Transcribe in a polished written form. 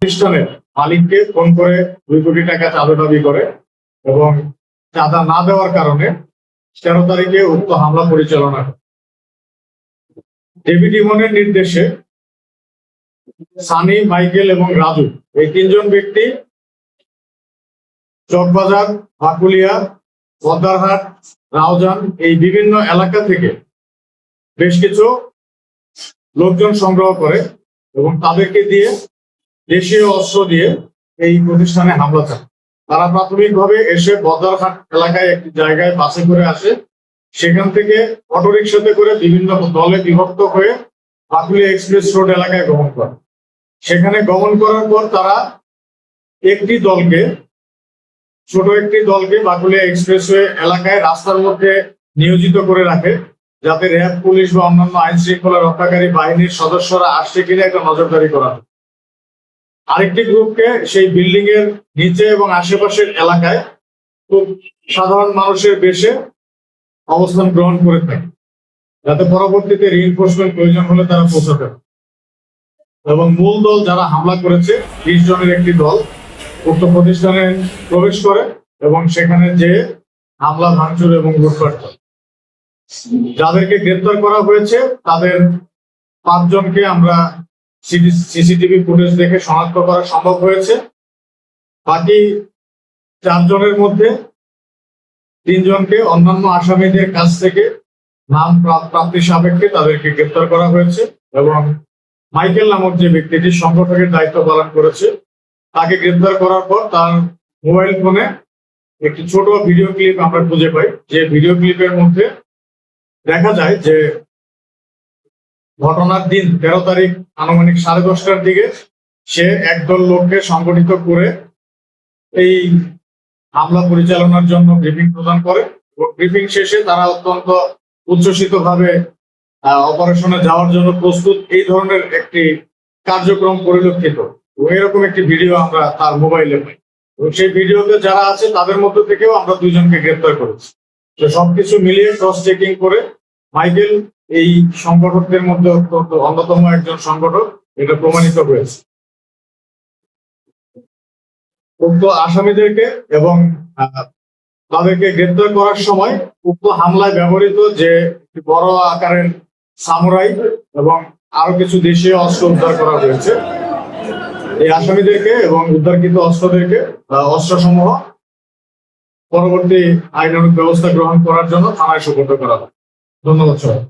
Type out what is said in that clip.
প্রতিষ্ঠানের মালিককে ফোন করে 2 কোটি টাকা চাঁদা দাবি করে এবং চাঁদা না দেওয়ার কারণে 13 তারিখে উক্ত হামলা পরিচালনা করে। ডেভিড ইমনের নির্দেশে সানি, মাইকেল এবং রাজু এই 3 জন ব্যক্তি চকবাজার, বাকুলিয়া, বদ্দারহাট, রাউজান এই বিভিন্ন এলাকা থেকে বেশ কিছু লোকজন সংগ্রহ করে এবং তাদেরকে দিয়ে দেশীয় অস্ত্র দিয়ে এই প্রতিষ্ঠানে হামলা চালায়। তারা প্রাথমিকভাবে এসে বদ্দারহাট এলাকায় একটি জায়গায় বাসে করে আসে, সেখান থেকে অটোরিকশাতে করে বিভিন্ন দলে বিভক্ত হয়ে বাকুলিয়া এক্সপ্রেস রোড এলাকায় গমন করে। সেখানে গমন করার পর তারা ছোট একটি দলকে বাকুলিয়া এক্সপ্রেসওয়ে এলাকায় রাস্তার মধ্যে নিয়োজিত করে রাখে, যাতে র্যাব, পুলিশ বা অন্যান্য আইন শৃঙ্খলা রক্ষাকারী বাহিনীর সদস্যরা আসছে কিনা একটা নজরদারি করা হয়। আরেকটি গ্রুপকে সেই বিল্ডিং এর নিচে এবং আশেপাশের এলাকায় খুব সাধারণ মানুষের বেশে অবস্থান গ্রহণ করে থাকে, যাতে পরবর্তীতে রিইনফোর্সমেন্ট প্রয়োজন হলে তারা পৌঁছাতে পারে। এবং মূল দল যারা হামলা করেছে 20 জনের একটি দল উক্ত প্রতিষ্ঠানে প্রবেশ করে এবং সেখানে যে হামলা, ভাঙচুর এবং লুটপাট করে। যাদেরকে গ্রেপ্তার করা হয়েছে তাদের 5 জনকে আমরা সিসিটিভি ফুটেজ দেখে শনাক্ত করা সম্ভব হয়েছে। বাকি 4 জনের মধ্যে 3 জনকে অন্যান্য আসামিদের কাছ থেকে নাম প্রাপ্তি সাপেক্ষে তাদেরকে গ্রেপ্তার করা হয়েছে এবং মাইকেল নামক যে ব্যক্তিটি সংগঠকের দায়িত্ব পালন করেছে তাকে গ্রেপ্তার করার পর তার মোবাইল ফোনে একটি ছোট ভিডিও ক্লিপ আমরা খুঁজে পাই, যে ভিডিও ক্লিপের মধ্যে দেখা যায় যে ঘটনার দিন 13 তারিখ আনুমানিক 10:30টার দিকে সে একদল লোককে সংগঠিত করে এই হামলা পরিচালনার জন্য ব্রিফিং প্রদান করে এবং ব্রিফিং শেষে তারা অত্যন্ত উচ্ছ্বসিত ভাবে অপারেশনে যাওয়ার জন্য প্রস্তুত, এই ধরনের একটি কার্যক্রম পরিলক্ষিত। এরকম একটি ভিডিও আমরা তার মোবাইলে পাই এবং সেই ভিডিওতে যারা আছে তাদের মধ্যে থেকেও আমরা 2 জনকে গ্রেপ্তার করেছি। তো সবকিছু মিলিয়ে ক্রস চেকিং করে মাইকেল এই সংগঠকদের মধ্যে অন্যতম একজন সংগঠক, এটা প্রমাণিত হয়েছে। উক্ত আসামিদেরকে এবং তাদেরকে গ্রেপ্তার করার সময় উক্ত হামলায় ব্যবহৃত যে বড় আকারের সামুরাই এবং আরো কিছু দেশীয় অস্ত্র উদ্ধার করা হয়েছে। এই আসামিদেরকে এবং উদ্ধারকৃত অস্ত্রসমূহ পরবর্তী আইনানুগ ব্যবস্থা গ্রহণ করার জন্য থানায় সোপর্দ করা হয়। ধন্যবাদ সবাই।